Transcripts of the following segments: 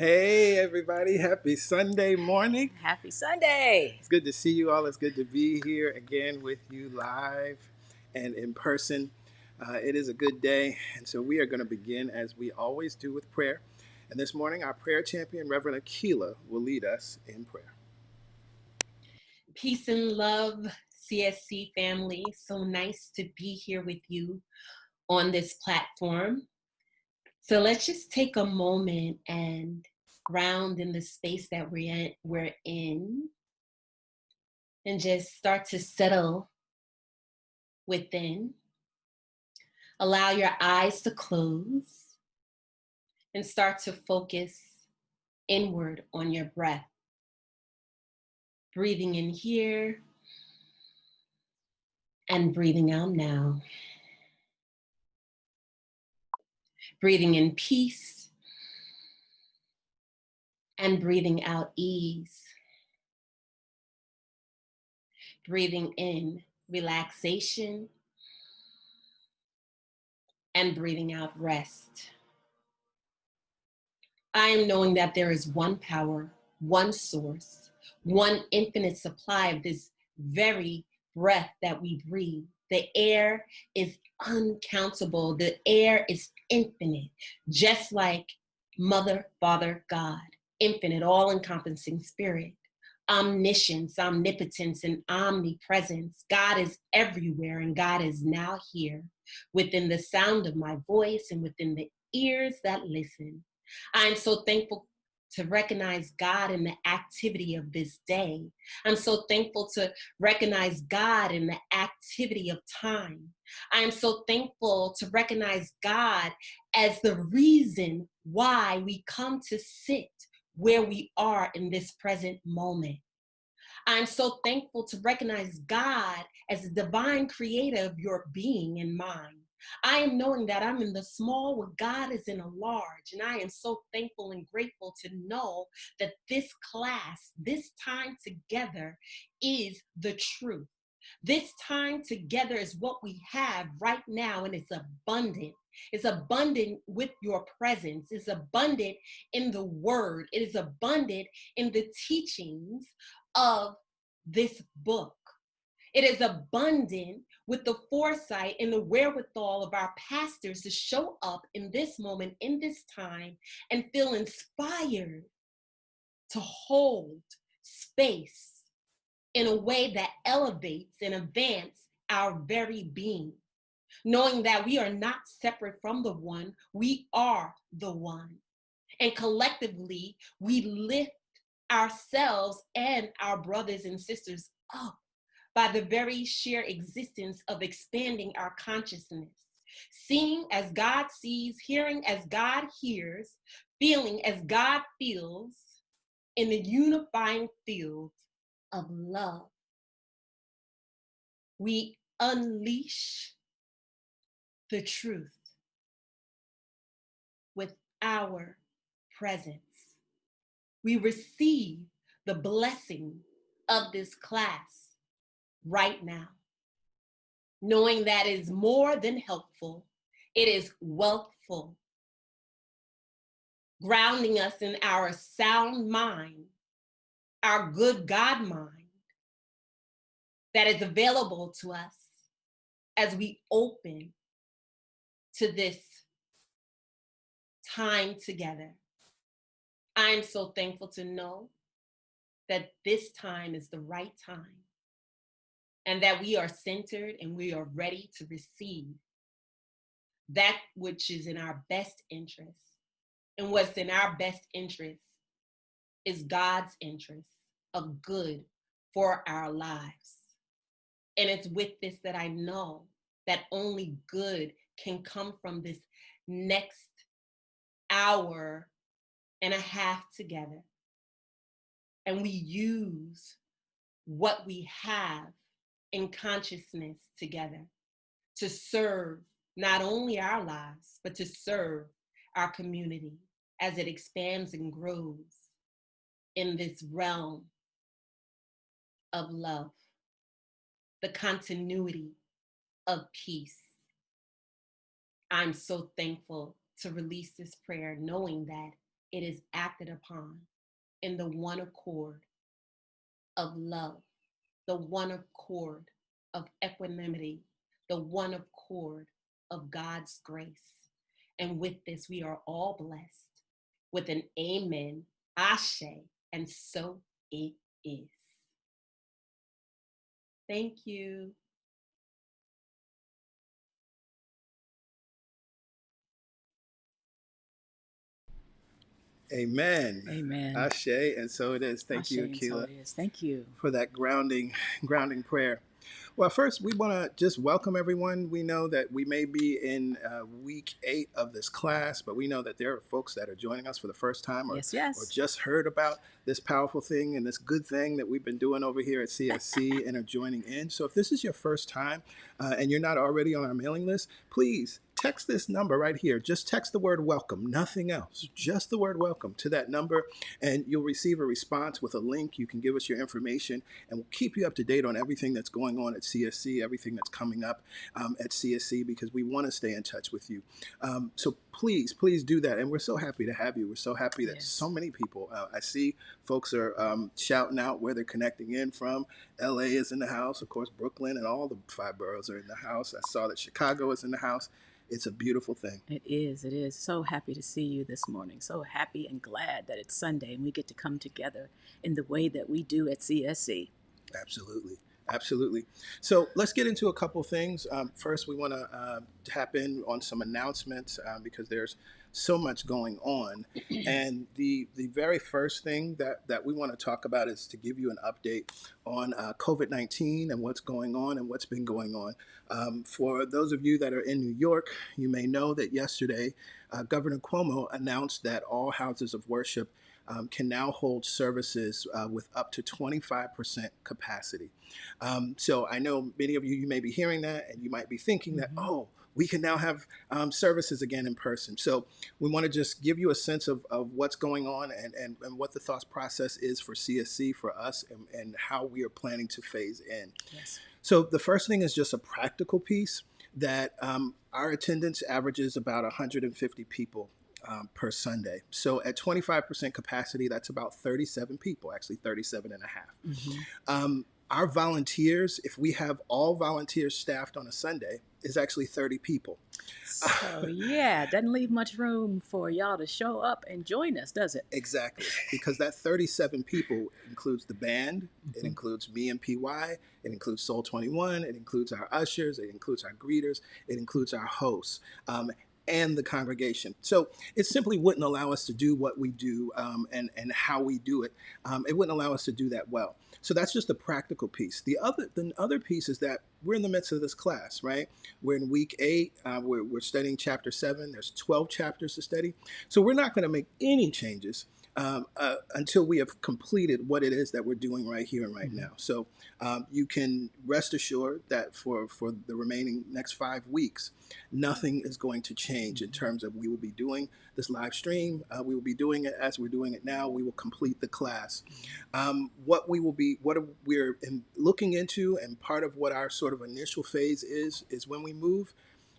Hey, everybody. Happy Sunday morning. Happy Sunday. It's good to see you all. It's good to be here again with you live and in person. It is a good day. And so we are going to begin as we always do with prayer. And this morning, our prayer champion, Reverend Akila, will lead us in prayer. Peace and love, CSC family. So nice to be here with you on this platform. So let's just take a moment and ground in the space that we're in and just start to settle within. Allow your eyes to close and start to focus inward on your breath. Breathing in here and breathing out now. Breathing in peace and breathing out ease. Breathing in relaxation and breathing out rest. I am knowing that there is one power, one source, one infinite supply of this very breath that we breathe. The air is uncountable. The air is infinite, just like Mother, Father, God, infinite, all-encompassing spirit. Omniscience, omnipotence, and omnipresence. God is everywhere, and God is now here within the sound of my voice and within the ears that listen. I'm so thankful to recognize God in the activity of this day. I'm so thankful to recognize God in the activity of time. I am so thankful to recognize God as the reason why we come to sit where we are in this present moment. I'm so thankful to recognize God as the divine creator of your being and mind. I am knowing that I'm in the small where God is in a large, and I am so thankful and grateful to know that this class, this time together is the truth. This time together is what we have right now, and it's abundant. It's abundant with your presence. It's abundant in the word. It is abundant in the teachings of this book. It is abundant with the foresight and the wherewithal of our pastors to show up in this moment, in this time, and feel inspired to hold space in a way that elevates and advances our very being. Knowing that we are not separate from the one, we are the one. And collectively, we lift ourselves and our brothers and sisters up by the very sheer existence of expanding our consciousness. Seeing as God sees, hearing as God hears, feeling as God feels in the unifying field of love. We unleash the truth with our presence. We receive the blessing of this class right now, knowing that is more than helpful. It is wealthful, grounding us in our sound mind, our good God mind that is available to us as we open to this time together. I'm so thankful to know that this time is the right time and that we are centered and we are ready to receive that which is in our best interest. And what's in our best interest is God's interest of good for our lives. And it's with this that I know that only good can come from this next hour and a half together. And we use what we have in consciousness together to serve not only our lives, but to serve our community as it expands and grows in this realm of love, the continuity of peace. I'm so thankful to release this prayer, knowing that it is acted upon in the one accord of love, the one accord of equanimity, the one accord of God's grace. And with this, we are all blessed with an amen, ashe, and so it is. Thank you. Amen. Amen. Ashe, and so it is. Thank Ashe, you, and so Akila, it is. Thank you. for that grounding prayer. Well, first, we want to just welcome everyone. We know that we may be in week 8 of this class, but we know that there are folks that are joining us for the first time or Yes. just heard about this powerful thing and this good thing that we've been doing over here at CSC and are joining in. So if this is your first time and you're not already on our mailing list, please text this number right here. Just text the word welcome, nothing else, just the word welcome to that number, and you'll receive a response with a link. You can give us your information, and we'll keep you up to date on everything that's going on at CSC, everything that's coming up at CSC, because we want to stay in touch with you. So please do that. And we're so happy to have you. We're so happy that so many people, I see folks are shouting out where they're connecting in from. LA is in the house, of course, Brooklyn and all the 5 boroughs are in the house. I saw that Chicago is in the house. It's a beautiful thing. It is. It is. So happy to see you this morning. So happy and glad that it's Sunday and we get to come together in the way that we do at CSC. Absolutely. Absolutely. So let's get into a couple things. First, we want to tap in on some announcements because there's so much going on. And the very first thing that we want to talk about is to give you an update on COVID-19 and what's going on and what's been going on. For those of you that are in New York, you may know that yesterday Governor Cuomo announced that all houses of worship can now hold services with up to 25% capacity. So I know many of you may be hearing that and you might be thinking that, oh, we can now have services again in person. So we want to just give you a sense of what's going on and what the thought process is for CSC, for us, and how we are planning to phase in. Yes. So the first thing is just a practical piece that our attendance averages about 150 people per Sunday. So at 25% capacity, that's about 37 people, actually 37 and a half. Our volunteers, if we have all volunteers staffed on a Sunday, is actually 30 people. So yeah, doesn't leave much room for y'all to show up and join us, does it? Exactly, because that 37 people includes the band, it includes me and PY, it includes Soul 21, it includes our ushers, it includes our greeters, it includes our hosts. And the congregation. So it simply wouldn't allow us to do what we do and how we do it. It wouldn't allow us to do that well. So that's just the practical piece. The other piece is that we're in the midst of this class, right? We're in week 8. We're studying chapter 7. There's 12 chapters to study. So we're not going to make any changes until we have completed what it is that we're doing right here and right now. So you can rest assured that for the remaining next 5 weeks, nothing is going to change in terms of we will be doing this live stream. We will be doing it as we're doing it now. We will complete the class. What we're looking into, and part of what our sort of initial phase is when we move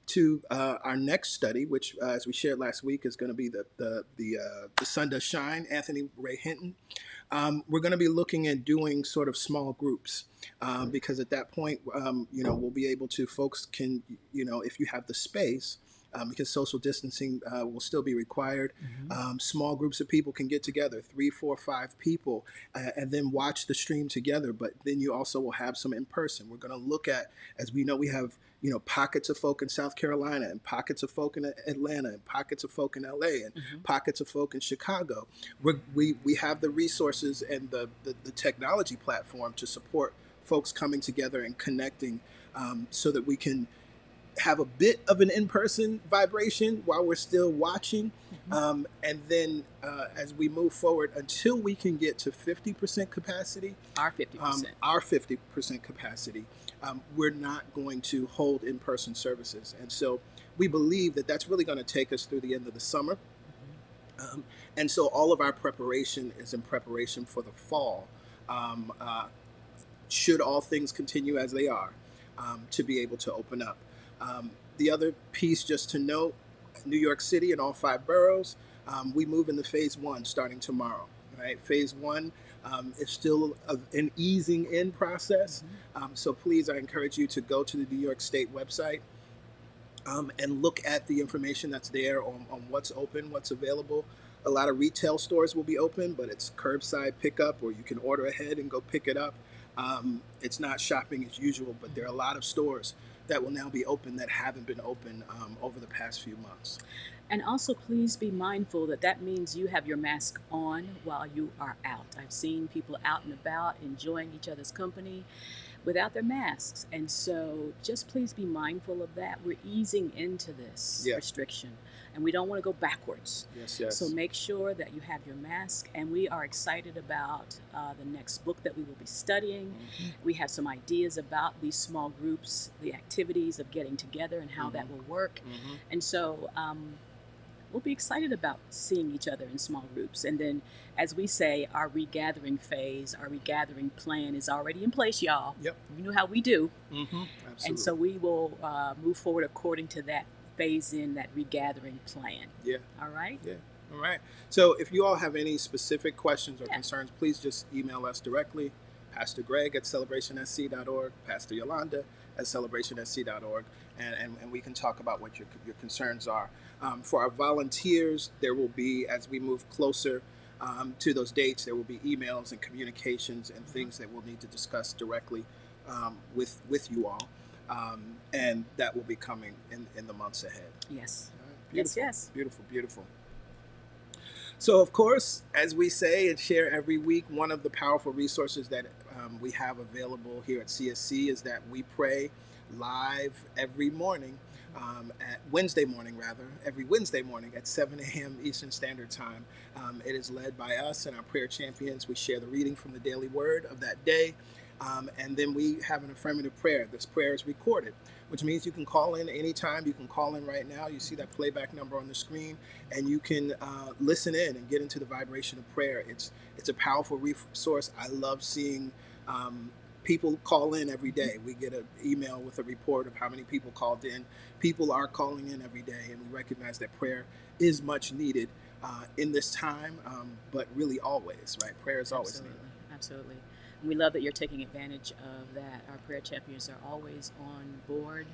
to our next study, which, as we shared last week, is going to be the Sun Does Shine, Anthony Ray Hinton. We're going to be looking at doing sort of small groups because at that point, we'll be able to, folks can, if you have the space, because social distancing will still be required. Small groups of people can get together, 3, 4, 5 people, and then watch the stream together. But then you also will have some in person. We're going to look at, as we know, we have pockets of folk in South Carolina and pockets of folk in Atlanta and pockets of folk in LA and pockets of folk in Chicago. We have the resources and the technology platform to support folks coming together and connecting so that we can have a bit of an in-person vibration while we're still watching. And then as we move forward, until we can get to 50% capacity, Our 50%. Our 50% capacity, we're not going to hold in-person services. And so we believe that that's really going to take us through the end of the summer. And so all of our preparation is in preparation for the fall, should all things continue as they are, to be able to open up. The other piece, just to note, New York City and all 5 boroughs, We move into phase one starting tomorrow. Right, phase one is still an easing in process. So please, I encourage you to go to the New York State website and look at the information that's there on what's open, what's available. A lot of retail stores will be open, but it's curbside pickup, or you can order ahead and go pick it up. It's not shopping as usual, but there are a lot of stores that will now be open that haven't been open over the past few months. And also, please be mindful that that means you have your mask on while you are out. I've seen people out and about enjoying each other's company without their masks. And so just please be mindful of that. We're easing into this restriction and we don't want to go backwards. Yes, yes. So make sure that you have your mask. And we are excited about the next book that we will be studying. We have some ideas about these small groups, the activities of getting together and how that will work. And so we'll be excited about seeing each other in small groups. And then, as we say, our regathering phase, our regathering plan is already in place, y'all. Yep. You know how we do. Absolutely. And so we will move forward according to that phase in, that regathering plan. Yeah. All right? Yeah. All right. So if you all have any specific questions or concerns, please just email us directly. Pastor Greg at celebrationsc.org, Pastor Yolanda at celebrationsc.org, and we can talk about what your concerns are. For our volunteers, there will be, as we move closer to those dates, there will be emails and communications and things that we'll need to discuss directly with you all. And that will be coming in the months ahead. Yes. Beautiful, yes. Beautiful, beautiful. So, of course, as we say and share every week, one of the powerful resources that we have available here at CSC is that we pray live every morning, every Wednesday morning at 7 a.m. Eastern Standard Time. It is led by us and our prayer champions. We share the reading from the daily word of that day. And then we have an affirmative prayer. This prayer is recorded, which means you can call in anytime. You can call in right now. You see that playback number on the screen, and you can listen in and get into the vibration of prayer. It's a powerful resource. I love seeing people call in every day. We get an email with a report of how many people called in. People are calling in every day, and we recognize that prayer is much needed in this time, but really always, right? Prayer is always needed. Absolutely. We love that you're taking advantage of that. Our prayer champions are always on board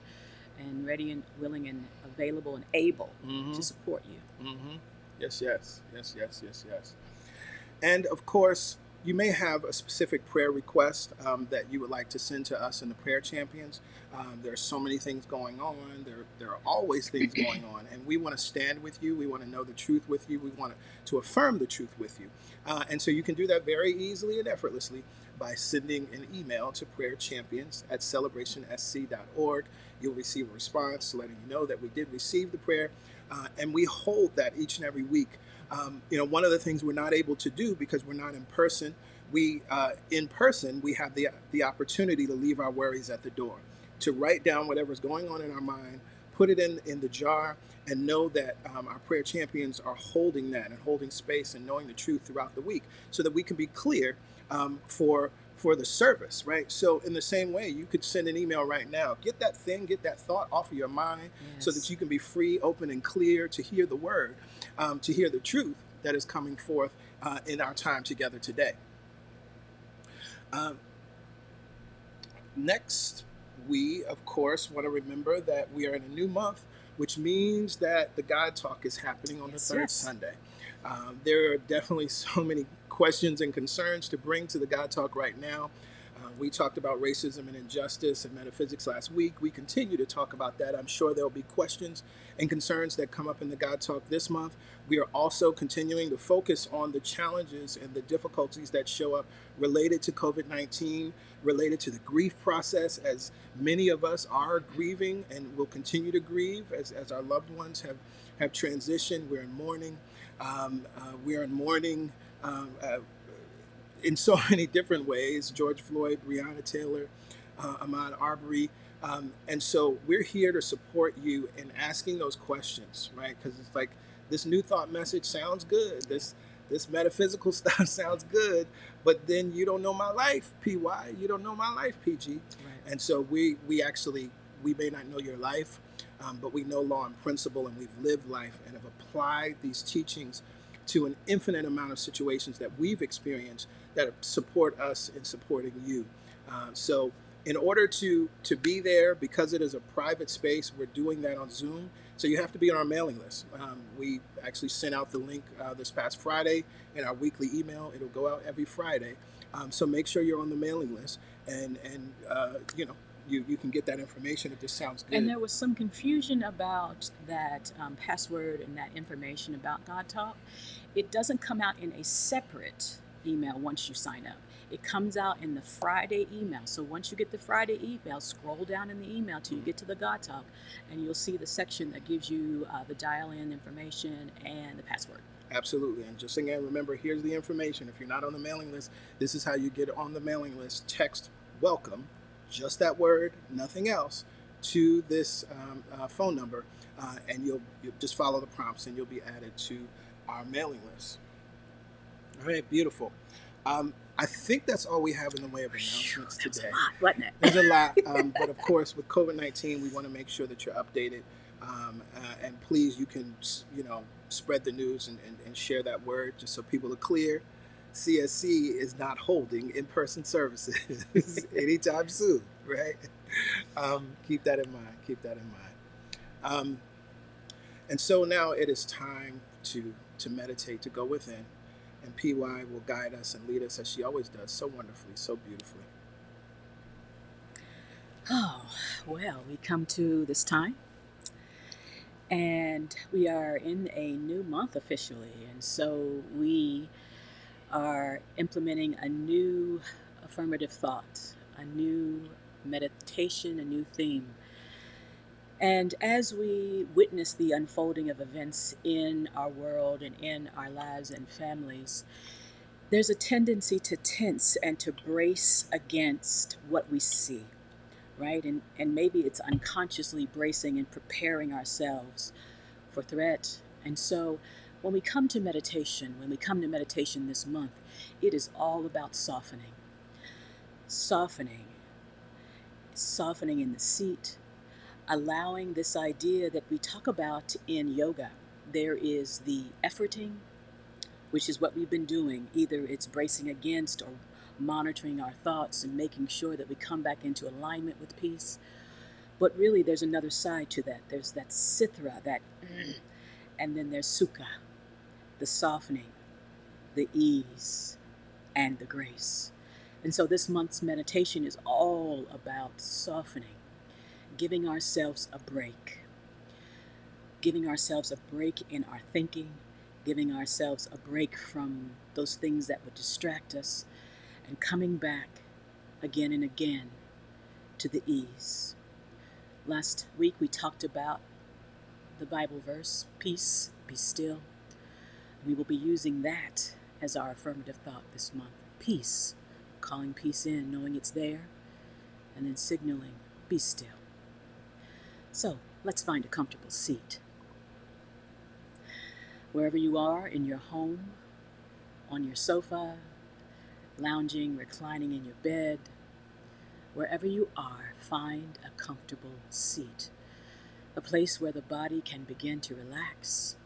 and ready and willing and available and able to support you. Yes. And of course, you may have a specific prayer request that you would like to send to us in the prayer champions. There are so many things going on. There are always things going on. And we want to stand with you. We want to know the truth with you. We want to affirm the truth with you. And so you can do that very easily and effortlessly by sending an email to prayerchampions@celebrationsc.org. You'll receive a response letting you know that we did receive the prayer. And we hold that each and every week. One of the things we're not able to do because we're not in person, we have the opportunity to leave our worries at the door, to write down whatever's going on in our mind, put it in the jar, and know that our prayer champions are holding that and holding space and knowing the truth throughout the week so that we can be clear for the service, right? So in the same way, you could send an email right now. Get that thought off of your mind so that you can be free, open, and clear to hear the word, to hear the truth that is coming forth in our time together today. Next, we, of course, want to remember that we are in a new month, which means that the God Talk is happening on the third Sunday. There are definitely so many questions and concerns to bring to the God Talk right now. We talked about racism and injustice and metaphysics last week. We continue to talk about that. I'm sure there'll be questions and concerns that come up in the God Talk this month. We are also continuing to focus on the challenges and the difficulties that show up related to COVID-19, related to the grief process, as many of us are grieving and will continue to grieve as our loved ones have transitioned. We're in mourning. We're in mourning in so many different ways. George Floyd, Breonna Taylor, Ahmaud Arbery. And so we're here to support you in asking those questions, right? Because it's like this New Thought message sounds good. This metaphysical stuff sounds good, but then you don't know my life, PY. You don't know my life, PG. Right. And so we may not know your life, but we know law and principle, and we've lived life and have applied these teachings to an infinite amount of situations that we've experienced that support us in supporting you. So in order to be there, because it is a private space, we're doing that on Zoom. So you have to be on our mailing list. We actually sent out the link this past Friday in our weekly email. It'll go out every Friday. So make sure you're on the mailing list, and you know, you can get that information if this sounds good. And there was some confusion about that password and that information about God Talk. It doesn't come out in a separate email once you sign up. It comes out in the Friday email. So once you get the Friday email, scroll down in the email till you get to the God Talk, and you'll see the section that gives you the dial-in information and the password. Absolutely. And just again, remember, here's the information. If you're not on the mailing list, this is how you get on the mailing list. Text welcome, just that word, nothing else, to this phone number, and you'll just follow the prompts and you'll be added to our mailing list. All right, beautiful. I think that's all we have in the way of announcements today. There's a lot, wasn't it? There's a lot, but of course, with COVID-19, we want to make sure that you're updated. And please, you can, spread the news and share that word just so people are clear. CSC is not holding in-person services anytime soon, right? Keep that in mind. Keep that in mind. And so now it is time to meditate, to go within. And PY will guide us and lead us as she always does, so wonderfully, so beautifully. Oh, well, we come to this time, and we are in a new month officially, and so we are implementing a new affirmative thought, a new meditation, a new theme. And as we witness the unfolding of events in our world and in our lives and families, there's a tendency to tense and to brace against what we see, right? And maybe it's unconsciously bracing and preparing ourselves for threat. And so when we come to meditation this month, it is all about softening. Softening in the seat, allowing this idea that we talk about in yoga. There is the efforting, which is what we've been doing. Either it's bracing against or monitoring our thoughts and making sure that we come back into alignment with peace. But really, there's another side to that. There's that sithra, and then there's sukha, the softening, the ease, and the grace. And so this month's meditation is all about softening, giving ourselves a break, giving ourselves a break in our thinking, giving ourselves a break from those things that would distract us, and coming back again and again to the ease. Last week we talked about the Bible verse, peace, be still. We will be using that as our affirmative thought this month. Peace, calling peace in, knowing it's there, and then signaling, be still. So let's find a comfortable seat. Wherever you are, in your home, on your sofa, lounging, reclining in your bed, wherever you are, find a comfortable seat, a place where the body can begin to relax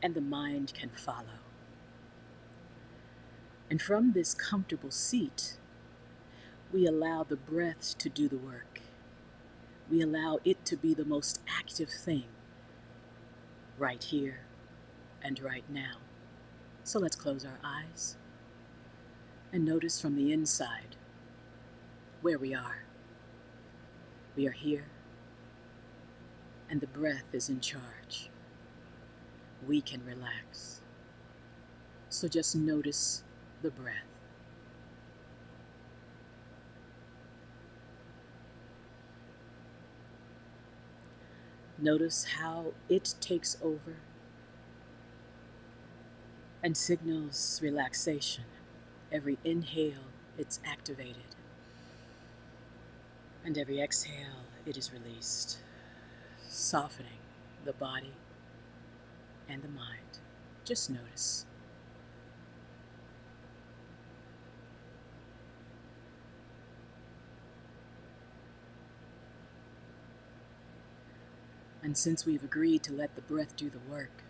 and the mind can follow. And from this comfortable seat, we allow the breath to do the work. We allow it to be the most active thing right here and right now. So let's close our eyes and notice from the inside where we are. We are here, and the breath is in charge. We can relax. So just notice the breath. Notice how it takes over and signals relaxation. Every inhale, it's activated. And every exhale, it is released, softening the body and the mind. Just notice. And since we've agreed to let the breath do the work,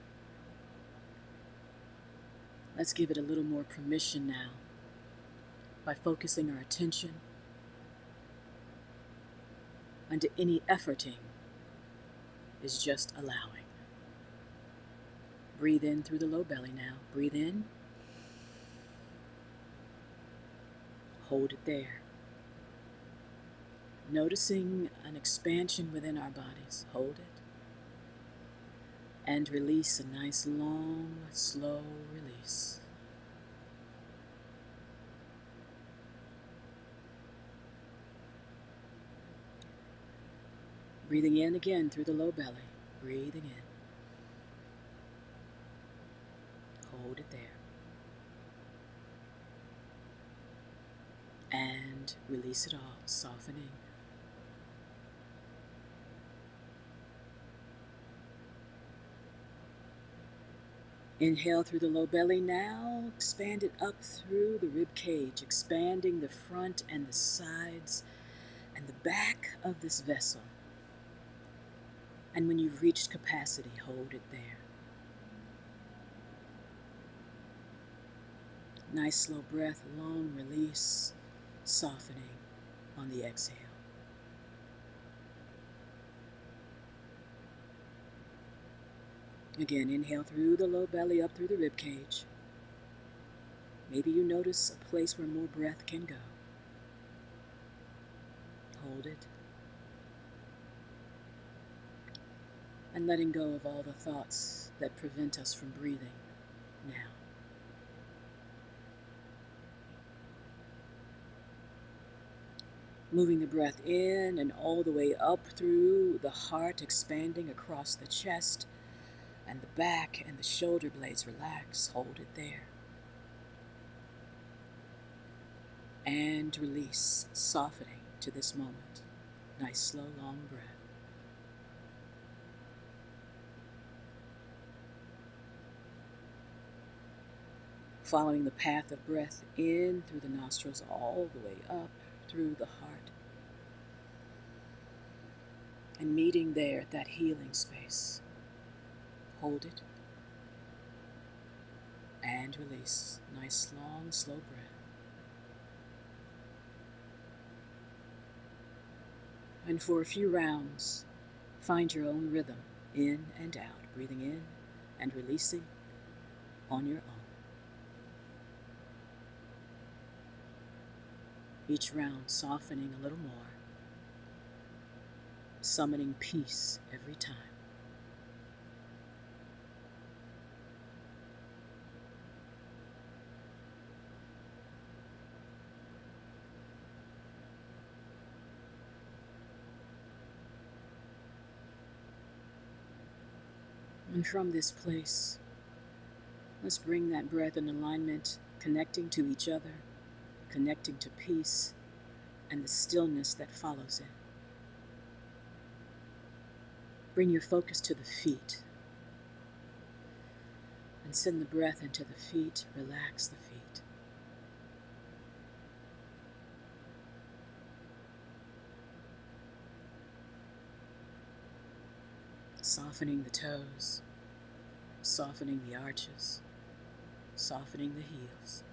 let's give it a little more permission now by focusing our attention onto any efforting is just allowing. Breathe in through the low belly now. Breathe in. Hold it there. Noticing an expansion within our bodies. Hold it. And release a nice, long, slow release. Breathing in again through the low belly. Breathing in. Hold it there. And release it all, softening. Inhale through the low belly now. Expand it up through the rib cage, expanding the front and the sides and the back of this vessel. And when you've reached capacity, hold it there. Nice slow breath, long release, softening on the exhale. Again, inhale through the low belly, up through the rib cage. Maybe you notice a place where more breath can go. Hold it. And letting go of all the thoughts that prevent us from breathing now. Moving the breath in and all the way up through the heart, expanding across the chest and the back and the shoulder blades. Relax, hold it there. And release, softening to this moment. Nice, slow, long breath. Following the path of breath in through the nostrils all the way up through the heart. And meeting there at that healing space. Hold it. And release. Nice, long, slow breath. And for a few rounds, find your own rhythm, in and out, breathing in and releasing on your own. Each round softening a little more, summoning peace every time. And from this place, let's bring that breath in alignment, connecting to each other, connecting to peace and the stillness that follows it. Bring your focus to the feet and send the breath into the feet. Relax the feet. Softening the toes, softening the arches, softening the heels.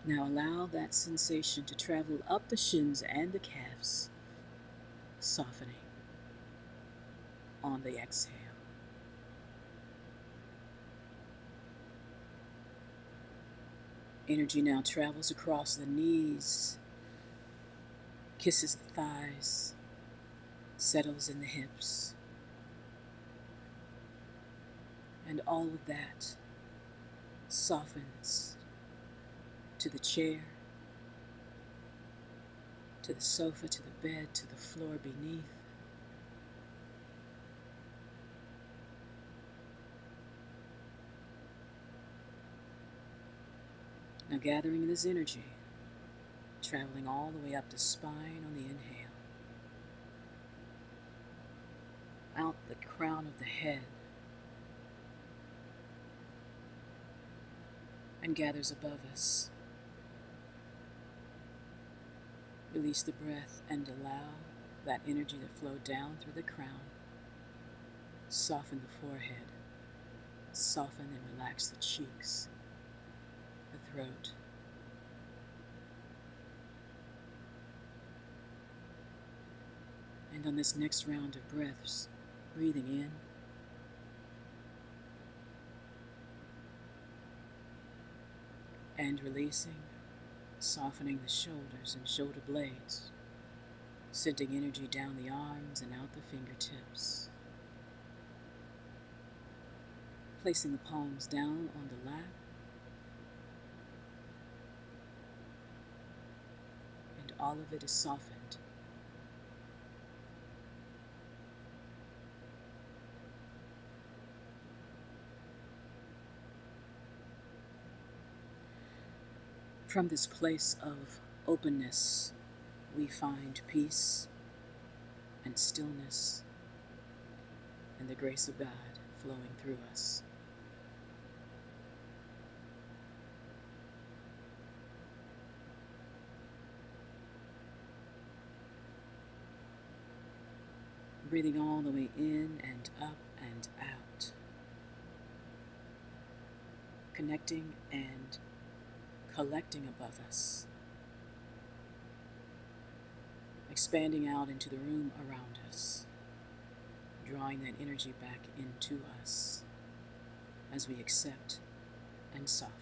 Now allow that sensation to travel up the shins and the calves, softening on the exhale. Energy now travels across the knees, kisses the thighs, settles in the hips, and all of that softens to the chair, to the sofa, to the bed, to the floor beneath. Now gathering this energy, traveling all the way up the spine on the inhale, out the crown of the head, and gathers above us, Release the breath and allow that energy to flow down through the crown. Soften the forehead. Soften and relax the cheeks, the throat. And on this next round of breaths, breathing in and releasing, softening the shoulders and shoulder blades, sending energy down the arms and out the fingertips. Placing the palms down on the lap and all of it is softened. From this place of openness, we find peace and stillness and the grace of God flowing through us. Breathing all the way in and up and out. Connecting and collecting above us. Expanding out into the room around us. Drawing that energy back into us as we accept and soften.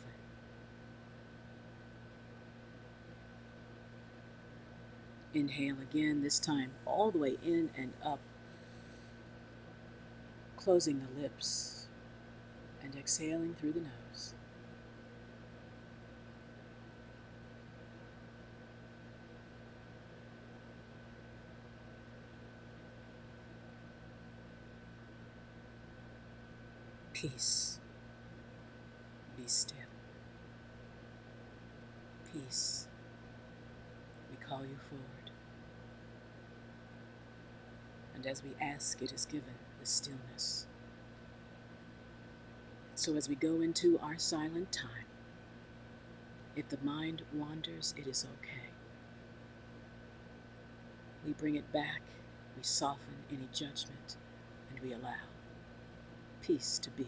Inhale again, this time all the way in and up. Closing the lips and exhaling through the nose. Peace. Be still. Peace. We call you forward. And as we ask, it is given the stillness. So as we go into our silent time, if the mind wanders, it is okay. We bring it back, we soften any judgment, and we allow peace to be.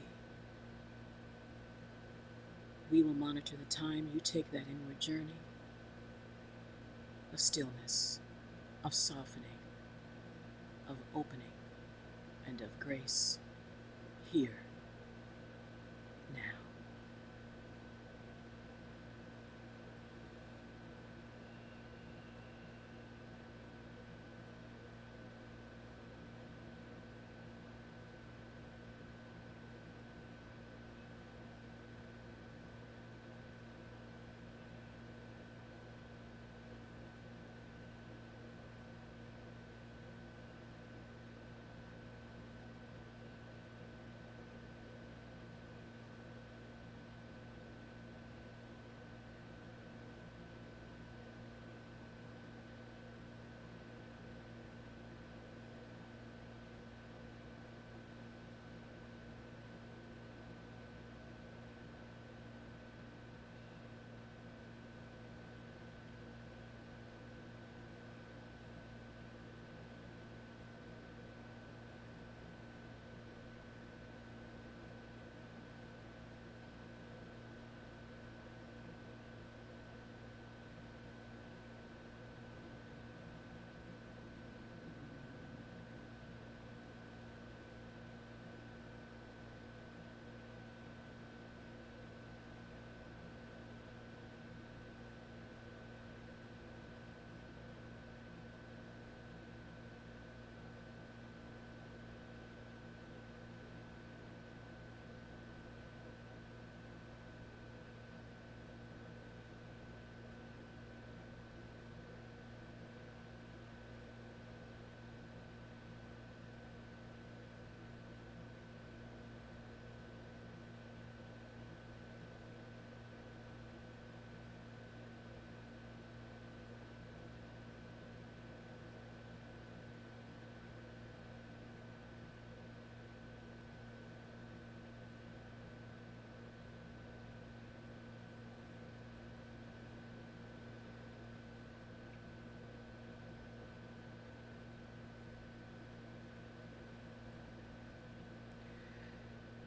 We will monitor the time you take that inward journey of stillness, of softening, of opening, and of grace here, now.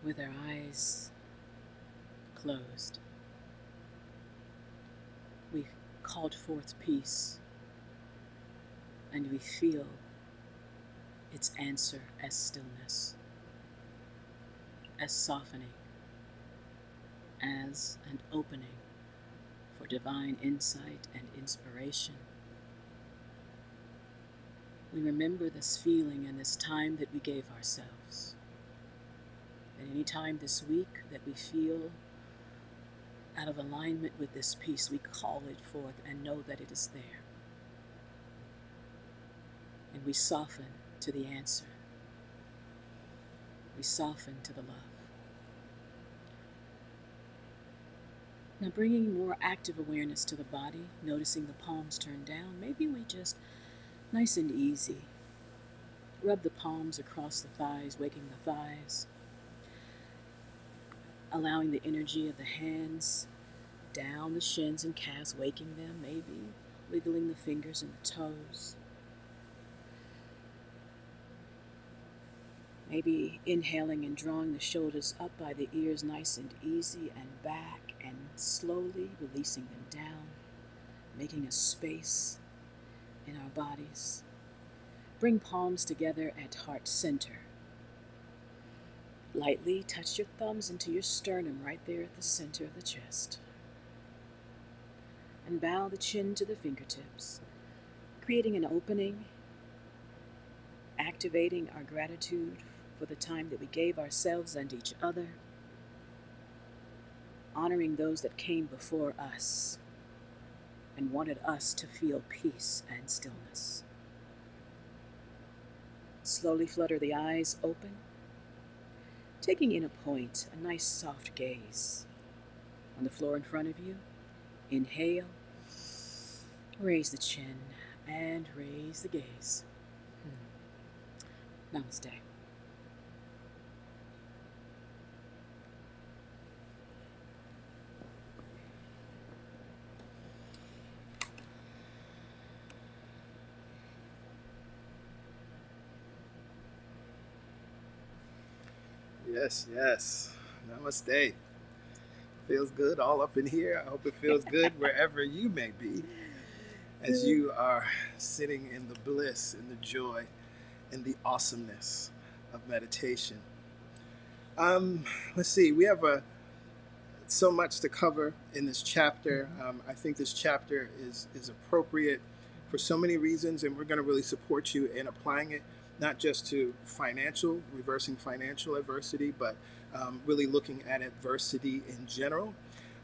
with our eyes closed. We called forth peace, and we feel its answer as stillness, as softening, as an opening for divine insight and inspiration. We remember this feeling and this time that we gave ourselves. At any time this week that we feel out of alignment with this peace, we call it forth and know that it is there. And we soften to the answer. We soften to the love. Now, bringing more active awareness to the body, noticing the palms turn down, maybe we just, nice and easy, rub the palms across the thighs, waking the thighs, allowing the energy of the hands down the shins and calves, waking them, maybe wiggling the fingers and the toes. Maybe inhaling and drawing the shoulders up by the ears, nice and easy, and back, and slowly releasing them down, making a space in our bodies. Bring palms together at heart center. Lightly touch your thumbs into your sternum right there at the center of the chest. And bow the chin to the fingertips, creating an opening, activating our gratitude for the time that we gave ourselves and each other, honoring those that came before us and wanted us to feel peace and stillness. Slowly flutter the eyes open, taking in a point, a nice soft gaze. On the floor in front of you, inhale, raise the chin, and raise the gaze. Namaste. Yes, yes. Namaste. Feels good all up in here. I hope it feels good wherever you may be as you are sitting in the bliss, in the joy, in the awesomeness of meditation. Let's see. We have so much to cover in this chapter. I think this chapter is appropriate for so many reasons, and we're going to really support you in applying it, not just to reversing financial adversity, but really looking at adversity in general.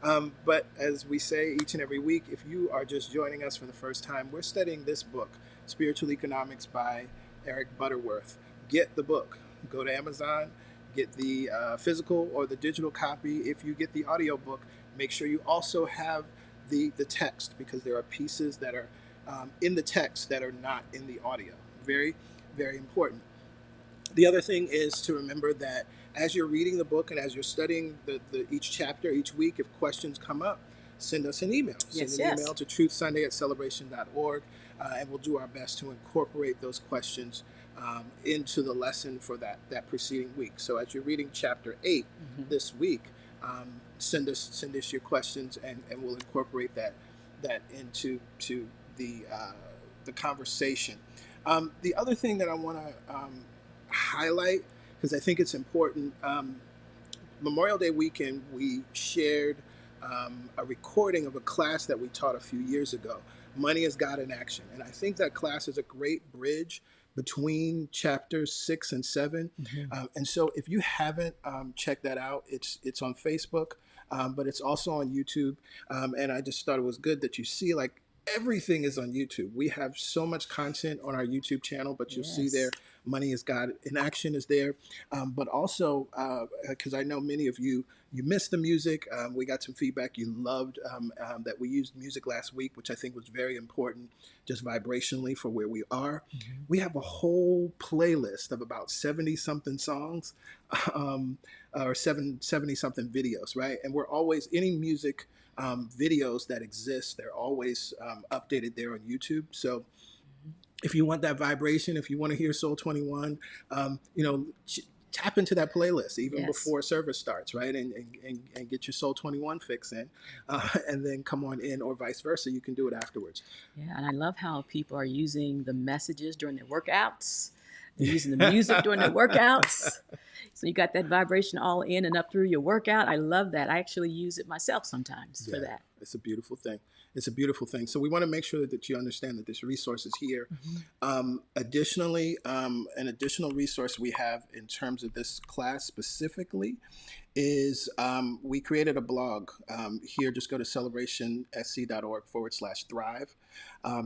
But as we say each and every week, if you are just joining us for the first time, we're studying this book, Spiritual Economics by Eric Butterworth. Get the book. Go to Amazon, get the physical or the digital copy. If you get the audio book, make sure you also have the text, because there are pieces that are in the text that are not in the audio. Very, very important. The other thing is to remember that as you're reading the book and as you're studying each chapter each week, if questions come up, send us an email. Send an email to truthsunday@celebration.org, and we'll do our best to incorporate those questions into the lesson for that preceding week. So as you're reading chapter 8 this week, send us your questions, and we'll incorporate that into the conversation. The other thing that I want to highlight, because I think it's important, Memorial Day weekend, we shared a recording of a class that we taught a few years ago, Money is God in Action. And I think that class is a great bridge between chapters 6 and 7. And so if you haven't checked that out, it's on Facebook, but it's also on YouTube. And I just thought it was good that you see, like, everything is on YouTube. We have so much content on our YouTube channel, but you'll see there, Money is God in Action is there. But also, because I know many of you missed the music. We got some feedback. You loved that we used music last week, which I think was very important, just vibrationally for where we are. We have a whole playlist of about 70-something songs, or 70-something videos, right? And we're always, any music videos that exist, they're always updated there on YouTube. So if you want that vibration, if you want to hear Soul 21, tap into that playlist even Yes. before service starts, right? And get your Soul 21 fix in, and then come on in, or vice versa. You can do it afterwards. Yeah, and I love how people are using the messages during their workouts. They're using the music during their workouts. So you got that vibration all in and up through your workout. I love that. I actually use it myself sometimes for that. It's a beautiful thing. It's a beautiful thing. So we want to make sure that you understand that this resource is here. Additionally, an additional resource we have in terms of this class specifically is we created a blog here. Just go to celebrationsc.org/thrive.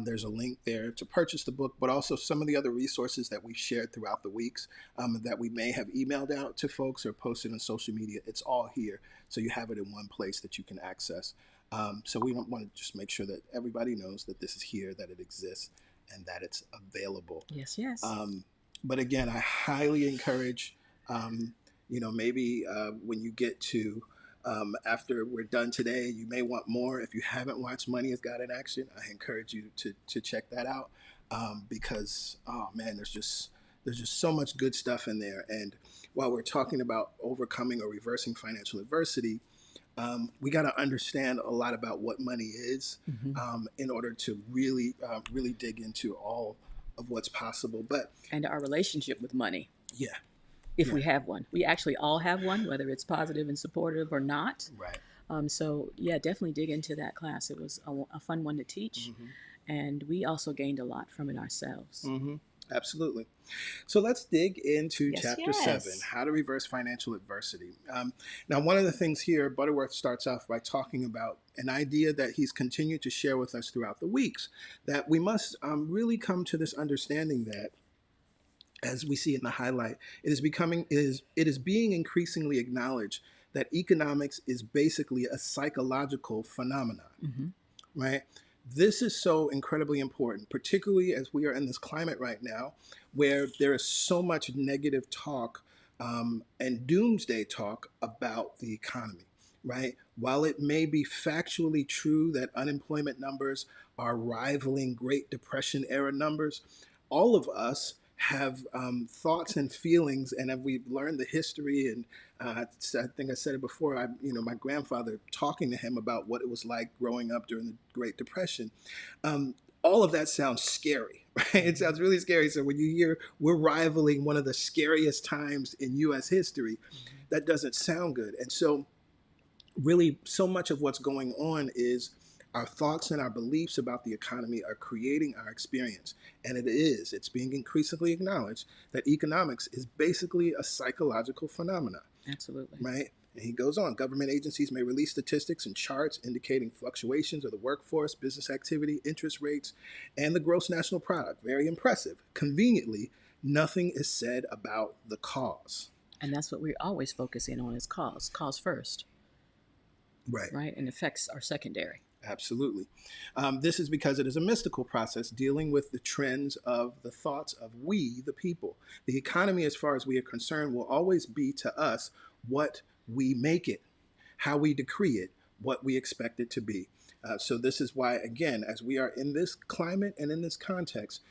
There's a link there to purchase the book, but also some of the other resources that we've shared throughout the weeks that we may have emailed out to folks or posted on social media. It's all here. So you have it in one place that you can access. So we don't want to just make sure that everybody knows that this is here, that it exists, and that it's available. Yes, yes. But again, I highly encourage, maybe when you get to after we're done today, you may want more. If you haven't watched Money Is God in Action, I encourage you to check that out because, oh man, there's just so much good stuff in there. And while we're talking about overcoming or reversing financial adversity, we got to understand a lot about what money is in order to really dig into all of what's possible. And our relationship with money. Yeah. If we have one. We actually all have one, whether it's positive and supportive or not. Right. So, yeah, definitely dig into that class. It was a fun one to teach. And we also gained a lot from it ourselves. Absolutely. So let's dig into chapter 7, yes. how to reverse financial adversity. Now, one of the things here, Butterworth starts off by talking about an idea that he's continued to share with us throughout the weeks, that we must really come to this understanding that, as we see in the highlight, it is being increasingly acknowledged that economics is basically a psychological phenomenon, right? This is so incredibly important, particularly as we are in this climate right now where there is so much negative talk and doomsday talk about the economy, right? While it may be factually true that unemployment numbers are rivaling Great Depression era numbers, all of us have thoughts and feelings, and we've learned the history. And I think I said it before. My grandfather, talking to him about what it was like growing up during the Great Depression. All of that sounds scary, right? It sounds really scary. So when you hear we're rivaling one of the scariest times in U.S. history, that doesn't sound good. And so, really, so much of what's going on is our thoughts and our beliefs about the economy are creating our experience. And it's being increasingly acknowledged that economics is basically a psychological phenomenon. Absolutely. Right? And he goes on, government agencies may release statistics and charts indicating fluctuations of the workforce, business activity, interest rates, and the gross national product. Very impressive. Conveniently, nothing is said about the cause. And that's what we're always focusing on is cause. Cause first. Right. Right? And effects are secondary. Absolutely. This is because it is a mystical process dealing with the trends of the thoughts of we, the people. The economy, as far as we are concerned, will always be to us what we make it, how we decree it, what we expect it to be. So this is why, again, as we are in this climate and in this context,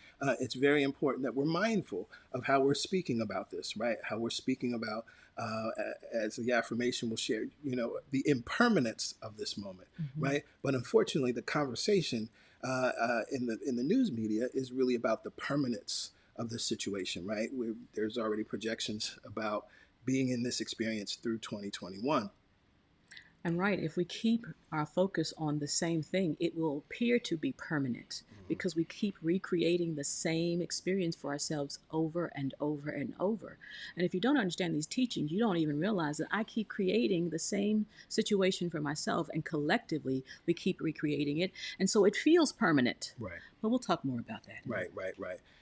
it's very important that we're mindful of how we're speaking about this, right? How we're speaking about, as the affirmation will share, the impermanence of this moment, right? But unfortunately, the conversation in the news media is really about the permanence of this situation, right? There's already projections about being in this experience through 2021. And right, if we keep our focus on the same thing, it will appear to be permanent because we keep recreating the same experience for ourselves over and over and over. And if you don't understand these teachings, you don't even realize that I keep creating the same situation for myself, and collectively we keep recreating it. And so it feels permanent. Right. But we'll talk more about that. Right.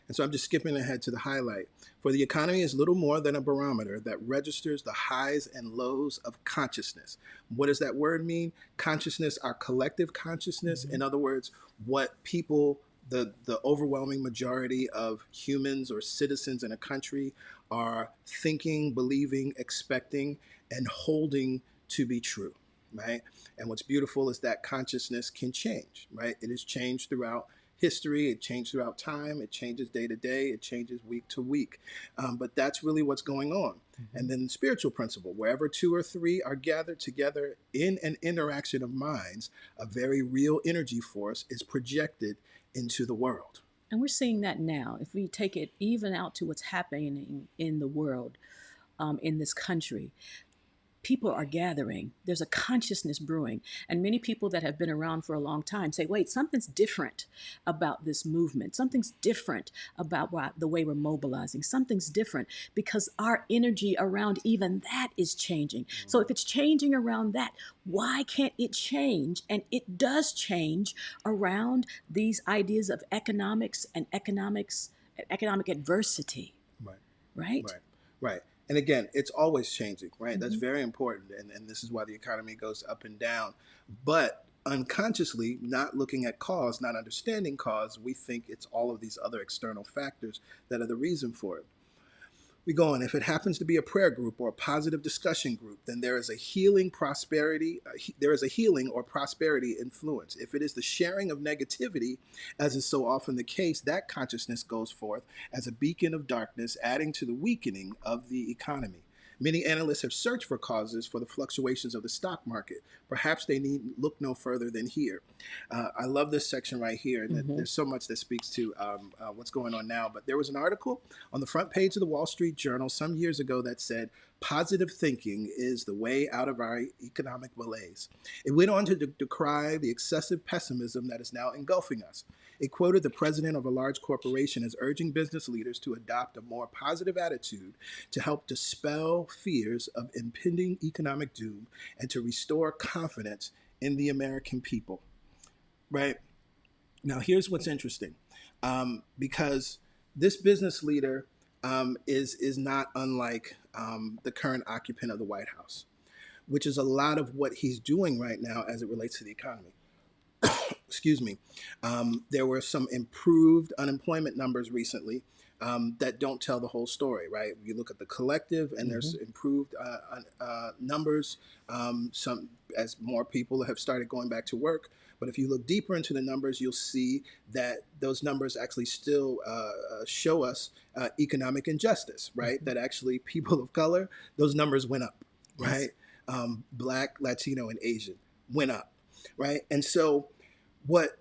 And so I'm just skipping ahead to the highlight. For the economy is little more than a barometer that registers the highs and lows of consciousness. What does that word mean? Consciousness, our collective consciousness. In other words, what people, the overwhelming majority of humans or citizens in a country are thinking, believing, expecting, and holding to be true, right? And what's beautiful is that consciousness can change, right? It has changed throughout history, it changed throughout time, it changes day to day, it changes week to week. But that's really what's going on. And then the spiritual principle, wherever two or three are gathered together in an interaction of minds, a very real energy force is projected into the world. And we're seeing that now. If we take it even out to what's happening in the world, in this country, people are gathering. There's a consciousness brewing. And many people that have been around for a long time say, wait, something's different about this movement. Something's different about the way we're mobilizing. Something's different because our energy around even that is changing. So if it's changing around that, why can't it change? And it does change around these ideas of economics and economic adversity. Right. Right? Right. Right. And again, it's always changing, right? That's very important. And this is why the economy goes up and down. But unconsciously, not looking at cause, not understanding cause, we think it's all of these other external factors that are the reason for it. We go on. If it happens to be a prayer group or a positive discussion group, then there is a healing prosperity. There is a healing or prosperity influence. If it is the sharing of negativity, as is so often the case, that consciousness goes forth as a beacon of darkness, adding to the weakening of the economy. Many analysts have searched for causes for the fluctuations of the stock market. Perhaps they need look no further than here. I love this section right here, and there's so much that speaks to what's going on now. But there was an article on the front page of the Wall Street Journal some years ago that said, positive thinking is the way out of our economic malaise. It went on to decry the excessive pessimism that is now engulfing us. It quoted the president of a large corporation as urging business leaders to adopt a more positive attitude to help dispel fears of impending economic doom and to restore confidence in the American people. Right? Now, here's what's interesting. Because this business leader is not unlike the current occupant of the White House, which is a lot of what he's doing right now as it relates to the economy. Excuse me. There were some improved unemployment numbers recently that don't tell the whole story, right? You look at the collective, and there's improved numbers. Some as more people have started going back to work. But if you look deeper into the numbers, you'll see that those numbers actually still show us economic injustice, right? That actually people of color, those numbers went up, right? Black, Latino, and Asian went up, right? And so what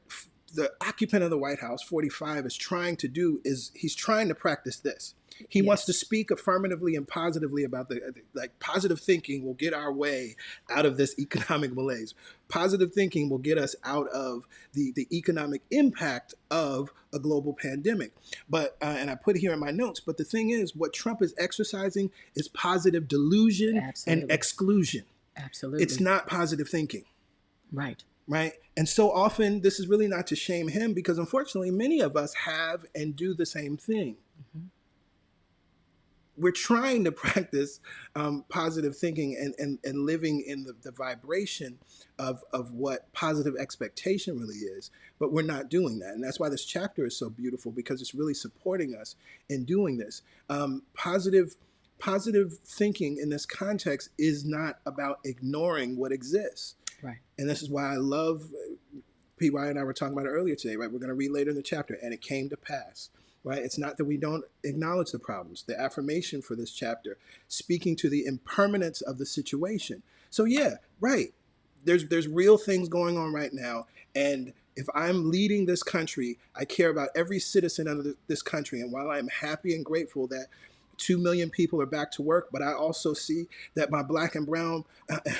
the occupant of the White House, 45, is trying to do is he's trying to practice this. He wants to speak affirmatively and positively about like positive thinking will get our way out of this economic malaise. Positive thinking will get us out of the economic impact of a global pandemic. But, and I put here in my notes, but the thing is, what Trump is exercising is positive delusion and exclusion. Absolutely. It's not positive thinking. Right. Right. And so often this is really not to shame him, because unfortunately many of us have and do the same thing. We're trying to practice positive thinking and living in the vibration of what positive expectation really is, but we're not doing that. And that's why this chapter is so beautiful, because it's really supporting us in doing this. Positive thinking in this context is not about ignoring what exists. Right. And this is why I love, PY and I were talking about it earlier today, right? We're going to read later in the chapter, and it came to pass, right? It's not that we don't acknowledge the problems. The affirmation for this chapter, speaking to the impermanence of the situation. So yeah, right. There's real things going on right now. And if I'm leading this country, I care about every citizen of this country. And while I'm happy and grateful that 2 million people are back to work, but I also see that my Black and brown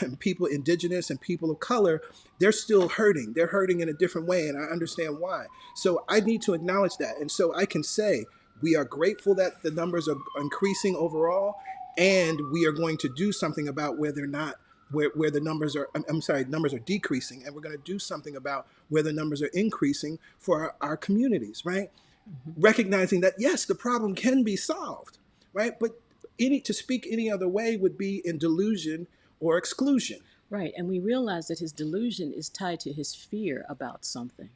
and people, indigenous and people of color, they're still hurting. They're hurting in a different way, and I understand why. So I need to acknowledge that. And so I can say we are grateful that the numbers are increasing overall, and we are going to do something about where they're not, where the numbers are, numbers are decreasing, and we're going to do something about where the numbers are increasing for our communities, right? Recognizing that, yes, the problem can be solved. Right, but to speak any other way would be in delusion or exclusion. Right, and we realize that his delusion is tied to his fear about something,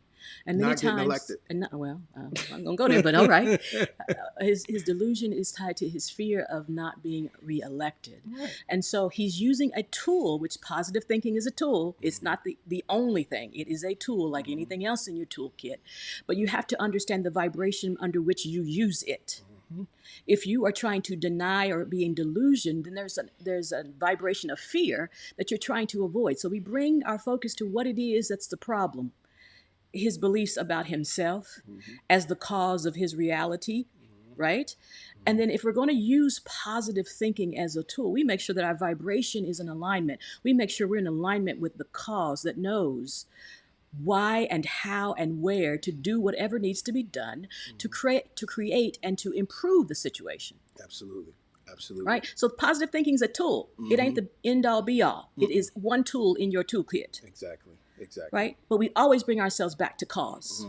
and many not times, getting elected. And not, well, I'm gonna go there, but all right. His delusion is tied to his fear of not being reelected, Right. And so he's using a tool, which positive thinking is a tool. It's not the only thing. It is a tool like anything else in your toolkit, but you have to understand the vibration under which you use it. If you are trying to deny or be in delusion, then there's a vibration of fear that you're trying to avoid. So we bring our focus to what it is that's the problem. His beliefs about himself as the cause of his reality, right? And then if we're going to use positive thinking as a tool, we make sure that our vibration is in alignment. We make sure we're in alignment with the cause that knows why and how and where to do whatever needs to be done to create and to improve the situation. Absolutely. Absolutely. Right? So positive thinking is a tool. It ain't the end all be all. It is one tool in your toolkit. Exactly. Exactly. Right? But we always bring ourselves back to cause.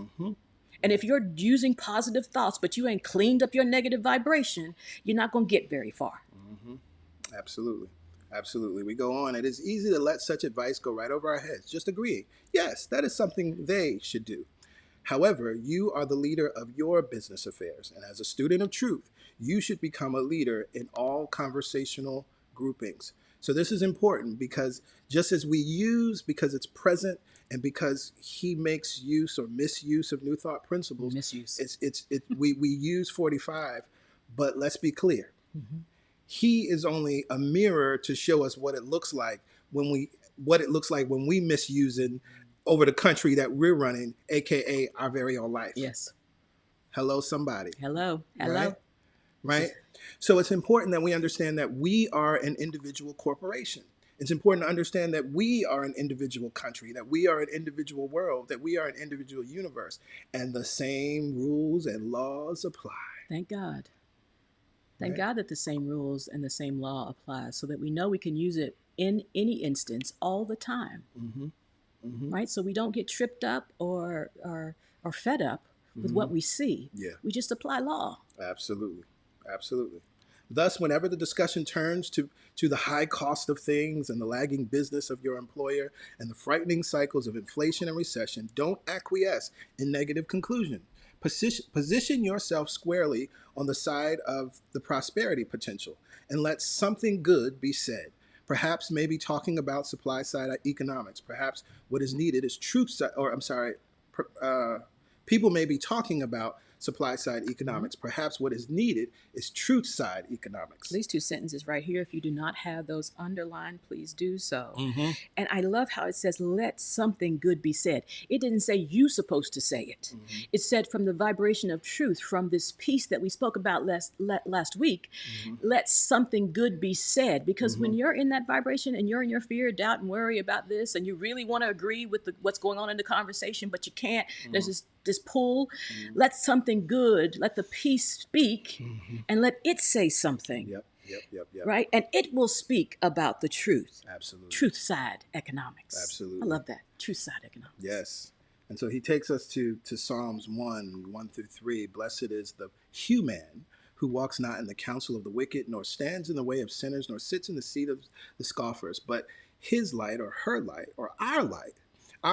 And if you're using positive thoughts, but you ain't cleaned up your negative vibration, you're not going to get very far. Absolutely. Absolutely. We go on. It is easy to let such advice go right over our heads. Just agreeing. Yes, that is something they should do. However, you are the leader of your business affairs. And as a student of truth, you should become a leader in all conversational groupings. So this is important because just as we use, because it's present and because he makes use or misuse of new thought principles, Misuse. We use 45, but let's be clear. He is only a mirror to show us what it looks like when we misuse it over the country that we're running, aka our very own life. Yes. Hello, somebody. Hello. Right? So it's important that we understand that we are an individual corporation. It's important to understand that we are an individual country, that we are an individual world, that we are an individual universe, and the same rules and laws apply. Thank God. Thank God that the same rules and the same law apply so that we know we can use it in any instance all the time. Right? So we don't get tripped up or fed up with what we see. Yeah. We just apply law. Absolutely. Absolutely. Thus, whenever the discussion turns to the high cost of things and the lagging business of your employer and the frightening cycles of inflation and recession, don't acquiesce in negative conclusion. Position yourself squarely on the side of the prosperity potential and let something good be said. Perhaps maybe talking about supply side economics. Perhaps what is needed is people may be talking about supply side economics. Perhaps what is needed is truth side economics. These two sentences right here, if you do not have those underlined, please do so. And I love how it says, let something good be said. It didn't say you supposed to say it. It said from the vibration of truth, from this peace that we spoke about last week, let something good be said. Because when you're in that vibration and you're in your fear, doubt, and worry about this, and you really want to agree with what's going on in the conversation, but you can't, there's this pull, let something good, let the peace speak, and let it say something. Yep. Right? And it will speak about the truth. Absolutely. Truth side economics. Absolutely. I love that. Truth side economics. Yes. And so he takes us to Psalms 1 through 3. Blessed is the human who walks not in the counsel of the wicked, nor stands in the way of sinners, nor sits in the seat of the scoffers, but his light or her light or our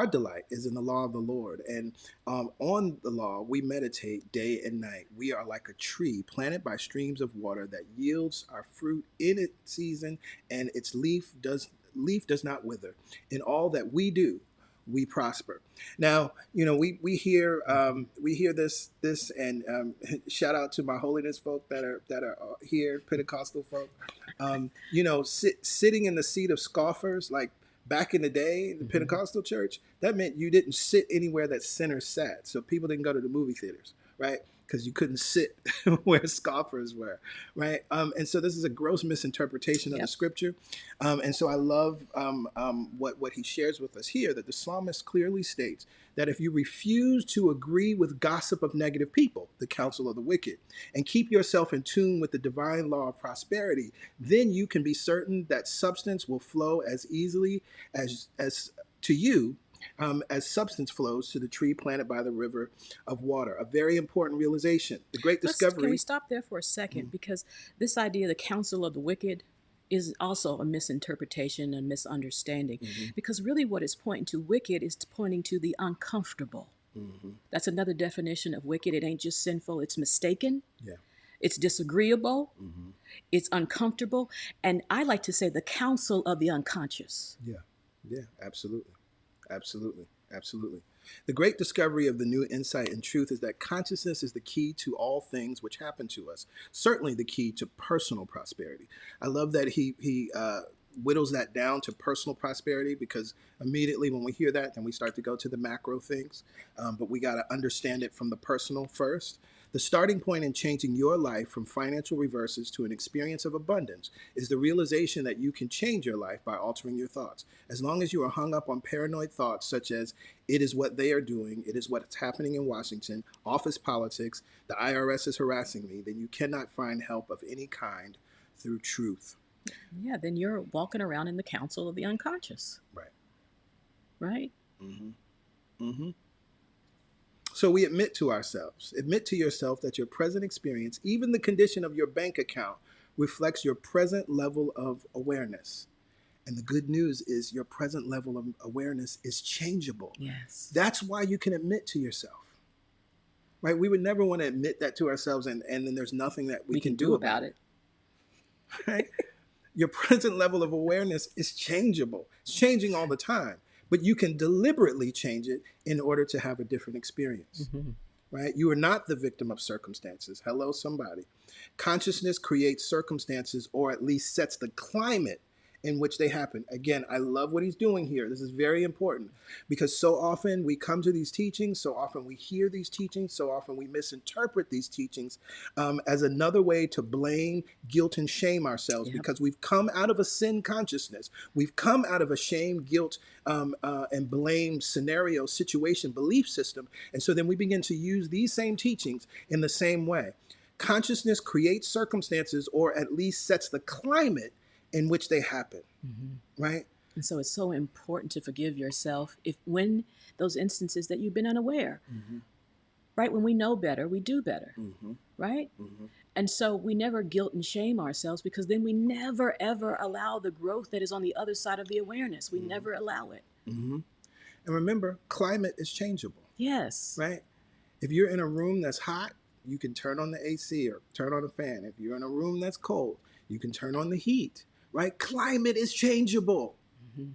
delight is in the law of the Lord. And on the law, we meditate day and night. We are like a tree planted by streams of water that yields our fruit in its season, and its leaf does not wither. In all that we do, we prosper. Now, we hear this, and shout out to my holiness folk that are here, Pentecostal folk. Sitting in the seat of scoffers, like back in the day in the Pentecostal church, that meant you didn't sit anywhere that sinners sat. So people didn't go to the movie theaters, right? Because you couldn't sit where scoffers were, right? And so this is a gross misinterpretation of the scripture. And so I love what he shares with us here, that the psalmist clearly states that if you refuse to agree with gossip of negative people, the counsel of the wicked, and keep yourself in tune with the divine law of prosperity, then you can be certain that substance will flow as easily as to you as substance flows to the tree planted by the river of water. A very important realization. The great discovery. Can we stop there for a second? Because this idea, the counsel of the wicked, is also a misinterpretation and misunderstanding. Because really what it's pointing to, wicked, is pointing to the uncomfortable. That's another definition of wicked. It ain't just sinful, it's mistaken. Yeah. It's disagreeable. It's uncomfortable. And I like to say the counsel of the unconscious. Yeah, absolutely. The great discovery of the new insight and truth is that consciousness is the key to all things which happen to us, certainly the key to personal prosperity. I love that he whittles that down to personal prosperity, because immediately when we hear that, then we start to go to the macro things. But we got to understand it from the personal first. The starting point in changing your life from financial reverses to an experience of abundance is the realization that you can change your life by altering your thoughts. As long as you are hung up on paranoid thoughts such as, it is what they are doing, it is what's happening in Washington, office politics, the IRS is harassing me, then you cannot find help of any kind through truth. Yeah, then you're walking around in the council of the unconscious. Right. Right? Mm-hmm. Mm-hmm. So we admit to ourselves, admit to yourself that your present experience, even the condition of your bank account, reflects your present level of awareness. And the good news is your present level of awareness is changeable. Yes. That's why you can admit to yourself. Right? We would never want to admit that to ourselves, and then there's nothing that we can do about it. Right? Your present level of awareness is changeable. It's changing all the time. But you can deliberately change it in order to have a different experience. Mm-hmm. Right? You are not the victim of circumstances. Hello, somebody. Consciousness creates circumstances, or at least sets the climate in which they happen. Again, I love what he's doing here. This is very important, because so often we come to these teachings, so often we hear these teachings, so often we misinterpret these teachings as another way to blame, guilt, and shame ourselves. Yep. Because we've come out of a sin consciousness. We've come out of a shame, guilt, and blame scenario, situation, belief system. And so then we begin to use these same teachings in the same way. Consciousness creates circumstances, or at least sets the climate in which they happen. Mm-hmm. Right? And so it's so important to forgive yourself when those instances that you've been unaware. Mm-hmm. Right? When we know better, we do better. Mm-hmm. Right? Mm-hmm. And so we never guilt and shame ourselves, because then we never, ever allow the growth that is on the other side of the awareness. We mm-hmm. never allow it. Mm-hmm. And remember, climate is changeable. Yes. Right? If you're in a room that's hot, you can turn on the AC or turn on the fan. If you're in a room that's cold, you can turn on the heat. Right? Climate is changeable. Mm-hmm.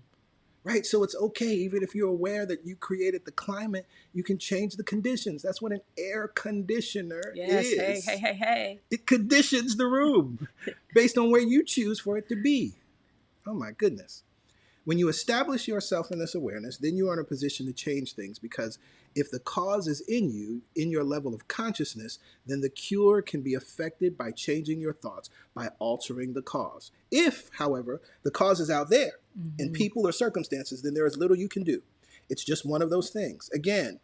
Right? So it's okay, even if you're aware that you created the climate, you can change the conditions. That's what an air conditioner is. Hey. It conditions the room based on where you choose for it to be. Oh my goodness. When you establish yourself in this awareness, then you are in a position to change things, because if the cause is in you, in your level of consciousness, then the cure can be affected by changing your thoughts, by altering the cause. If, however, the cause is out there mm-hmm. in people or circumstances, then there is little you can do. It's just one of those things. Again,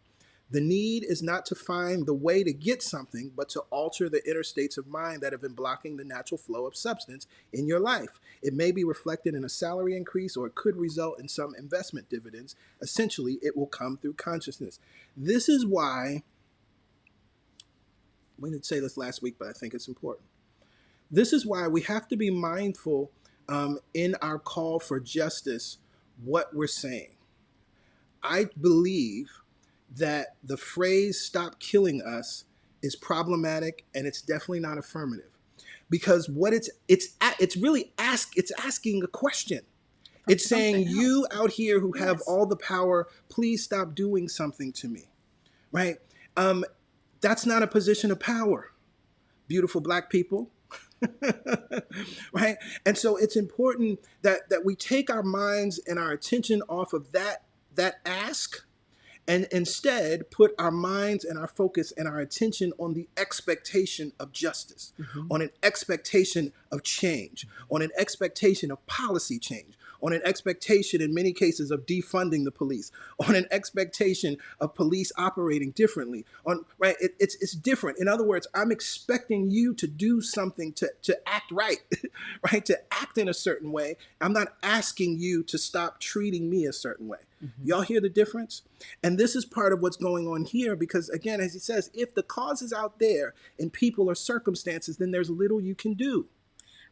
the need is not to find the way to get something, but to alter the inner states of mind that have been blocking the natural flow of substance in your life. It may be reflected in a salary increase, or it could result in some investment dividends. Essentially, it will come through consciousness. This is why, we didn't say this last week, but I think it's important. This is why we have to be mindful in our call for justice, what we're saying. I believe that the phrase "stop killing us" is problematic, and it's definitely not affirmative, because what it's asking a question. It's saying, you out here who have all the power, please stop doing something to me. Right? That's not a position of power, beautiful Black people. Right? And so it's important that we take our minds and our attention off of that ask, and instead put our minds and our focus and our attention on the expectation of justice, mm-hmm. on an expectation of change, mm-hmm. on an expectation of policy change, on an expectation in many cases of defunding the police, on an expectation of police operating differently. Right? It's different. In other words, I'm expecting you to do something, to act right, right? To act in a certain way. I'm not asking you to stop treating me a certain way. Mm-hmm. Y'all hear the difference? And this is part of what's going on here, because again, as he says, if the cause is out there in people or circumstances, then there's little you can do.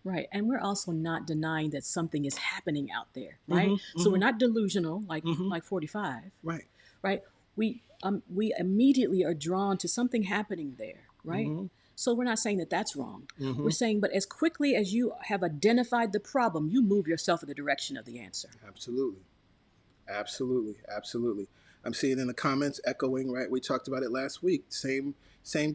Right. And we're also not denying that something is happening out there, right? Mm-hmm. So Mm-hmm. we're not delusional like Mm-hmm. like 45. Right. Right. We immediately are drawn to something happening there, right? Mm-hmm. So we're not saying that that's wrong. Mm-hmm. We're saying, but as quickly as you have identified the problem, you move yourself in the direction of the answer. Absolutely. Absolutely. Absolutely. I'm seeing in the comments echoing, right? We talked about it last week. Same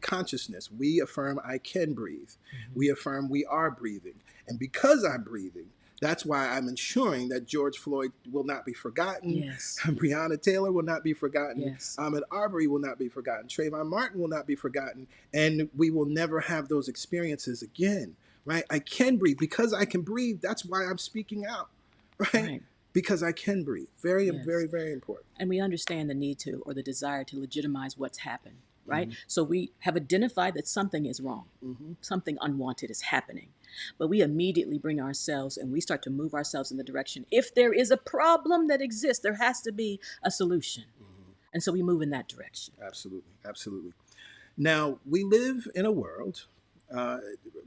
consciousness. We affirm I can breathe. We affirm we are breathing. And because I'm breathing, that's why I'm ensuring that George Floyd will not be forgotten. Yes. Breonna Taylor will not be forgotten. Yes. Ahmaud Arbery will not be forgotten. Trayvon Martin will not be forgotten. And we will never have those experiences again, right? I can breathe. Because I can breathe, that's why I'm speaking out, right? Because I can breathe. Very, Yes. very, very important. And we understand the need to, or the desire to legitimize what's happened, right? So we have identified that something is wrong. Something unwanted is happening. But we immediately bring ourselves and we start to move ourselves in the direction. If there is a problem that exists, there has to be a solution. And so we move in that direction. Absolutely. Absolutely. Now, we live in a world,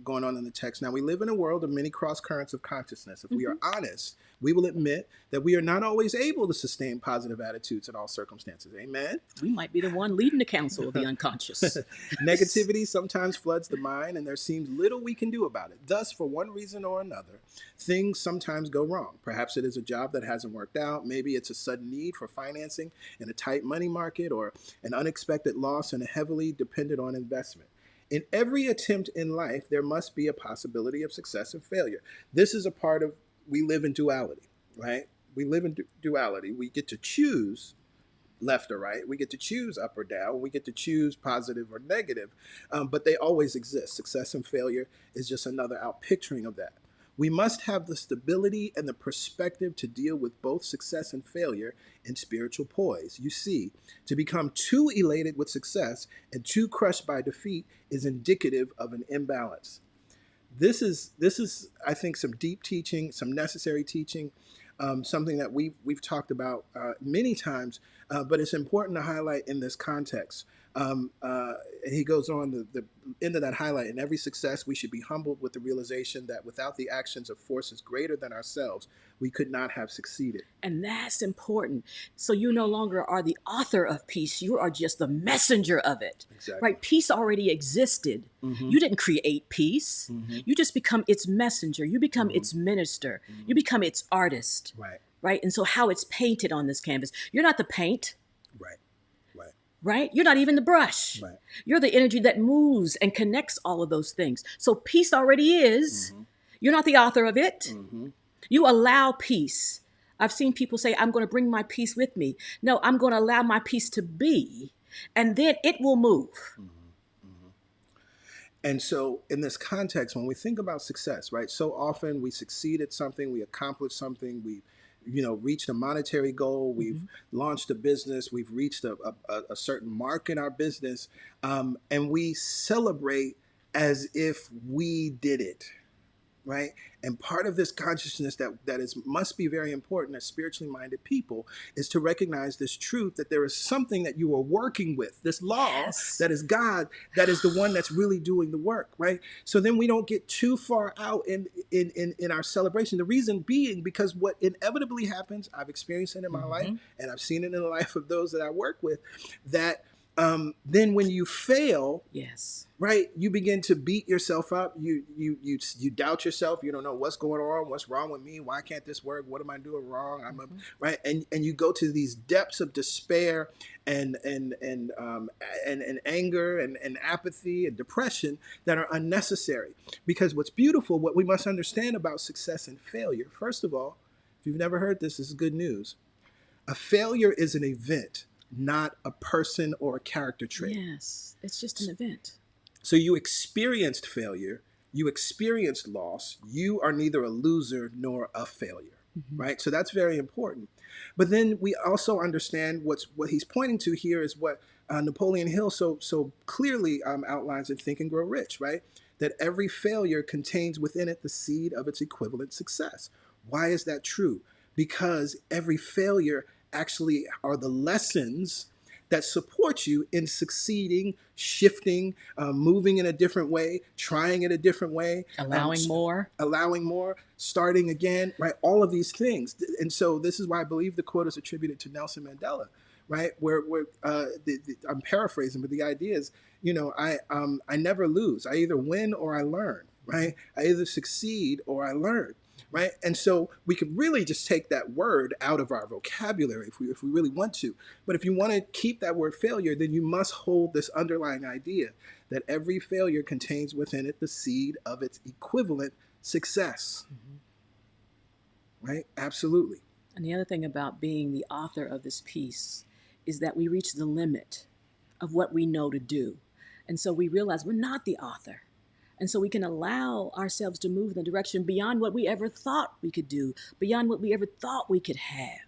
going on in the text, now we live in a world of many cross currents of consciousness. If we are honest, we will admit that we are not always able to sustain positive attitudes in all circumstances. Amen? We might be the one leading the council of the unconscious. Negativity sometimes floods the mind, and there seems little we can do about it. Thus, for one reason or another, things sometimes go wrong. Perhaps it is a job that hasn't worked out. Maybe it's a sudden need for financing in a tight money market, or an unexpected loss and a heavily dependent on investment. In every attempt in life, there must be a possibility of success and failure. This is a part of, we live in duality, right? We live in duality. We get to choose left or right. We get to choose up or down. We get to choose positive or negative, but they always exist. Success and failure is just another outpicturing of that. We must have the stability and the perspective to deal with both success and failure in spiritual poise. You see, to become too elated with success and too crushed by defeat is indicative of an imbalance. This is, I think, some deep teaching, some necessary teaching, something that we've talked about many times, but it's important to highlight in this context. He goes on, the end of that highlight, in every success we should be humbled with the realization that without the actions of forces greater than ourselves, we could not have succeeded. And that's important. So you no longer are the author of peace. You are just the messenger of it. Exactly. Right? Peace already existed. You didn't create peace. You just become its messenger. You become its minister. You become its artist. Right. Right? And so how it's painted on this canvas. You're not the paint. Right. Right. Right? You're not even the brush. Right. You're the energy that moves and connects all of those things. So peace already is. You're not the author of it. You allow peace. I've seen people say, I'm going to bring my peace with me. No, I'm going to allow my peace to be, and then it will move. And so in this context, when we think about success, right, so often we succeed at something, we accomplish something, we reached a monetary goal, we've launched a business, we've reached a certain mark in our business, and we celebrate as if we did it, right? And part of this consciousness that must be very important as spiritually minded people is to recognize this truth that there is something that you are working with, this law that is God, that is the one that's really doing the work, right? So then we don't get too far out in our celebration. The reason being because what inevitably happens, I've experienced it in my life, and I've seen it in the life of those that I work with, that then when you fail, right, you begin to beat yourself up. You doubt yourself. You don't know what's going on. What's wrong with me? Why can't this work? What am I doing wrong? Right, and you go to these depths of despair and anger and apathy and depression that are unnecessary. Because what's beautiful, what we must understand about success and failure, first of all, if you've never heard this is good news. A failure is an event, not a person or a character trait. Yes, it's just an event. So you experienced failure, you experienced loss, you are neither a loser nor a failure, right? So that's very important. But then we also understand what he's pointing to here is what Napoleon Hill so clearly outlines in Think and Grow Rich, right? That every failure contains within it the seed of its equivalent success. Why is that true? Because every failure actually are the lessons that support you in succeeding, shifting, moving in a different way, trying it a different way, allowing more, starting again, right? All of these things. And so this is why I believe the quote is attributed to Nelson Mandela, right? Where I'm paraphrasing, but the idea is, I never lose. I either win or I learn, right? I either succeed or I learn. right? And so we could really just take that word out of our vocabulary if we really want to. But if you want to keep that word failure, then you must hold this underlying idea that every failure contains within it the seed of its equivalent success, right? Absolutely. And the other thing about being the author of this piece is that we reach the limit of what we know to do. And so we realize we're not the author. And so we can allow ourselves to move in the direction beyond what we ever thought we could do, beyond what we ever thought we could have.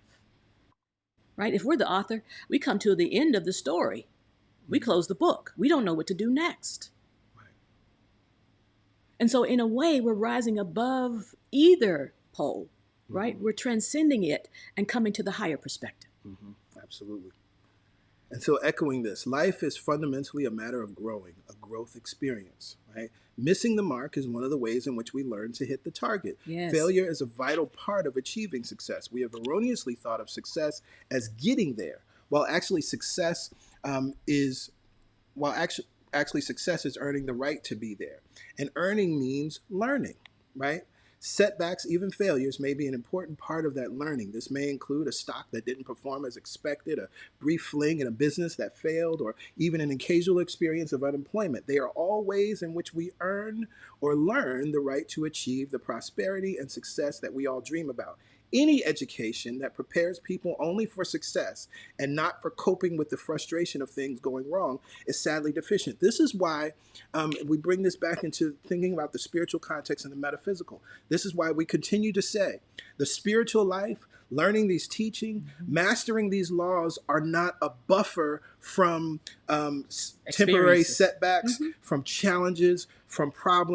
Right? If we're the author, we come to the end of the story. We close the book. We don't know what to do next. Right. And so in a way, we're rising above either pole, right? We're transcending it and coming to the higher perspective. Absolutely. And so echoing this, life is fundamentally a matter of growing, a growth experience, right? Missing the mark is one of the ways in which we learn to hit the target. Yes. Failure is a vital part of achieving success. We have erroneously thought of success as getting there, while actually success is earning the right to be there. And earning means learning, right? Setbacks, even failures, may be an important part of that learning. This may include a stock that didn't perform as expected, a brief fling in a business that failed, or even an occasional experience of unemployment. They are all ways in which we earn or learn the right to achieve the prosperity and success that we all dream about. Any education that prepares people only for success and not for coping with the frustration of things going wrong is sadly deficient. This is why we bring this back into thinking about the spiritual context and the metaphysical. This is why we continue to say the spiritual life, learning these teachings, mastering these laws are not a buffer from temporary setbacks, from challenges, from problems.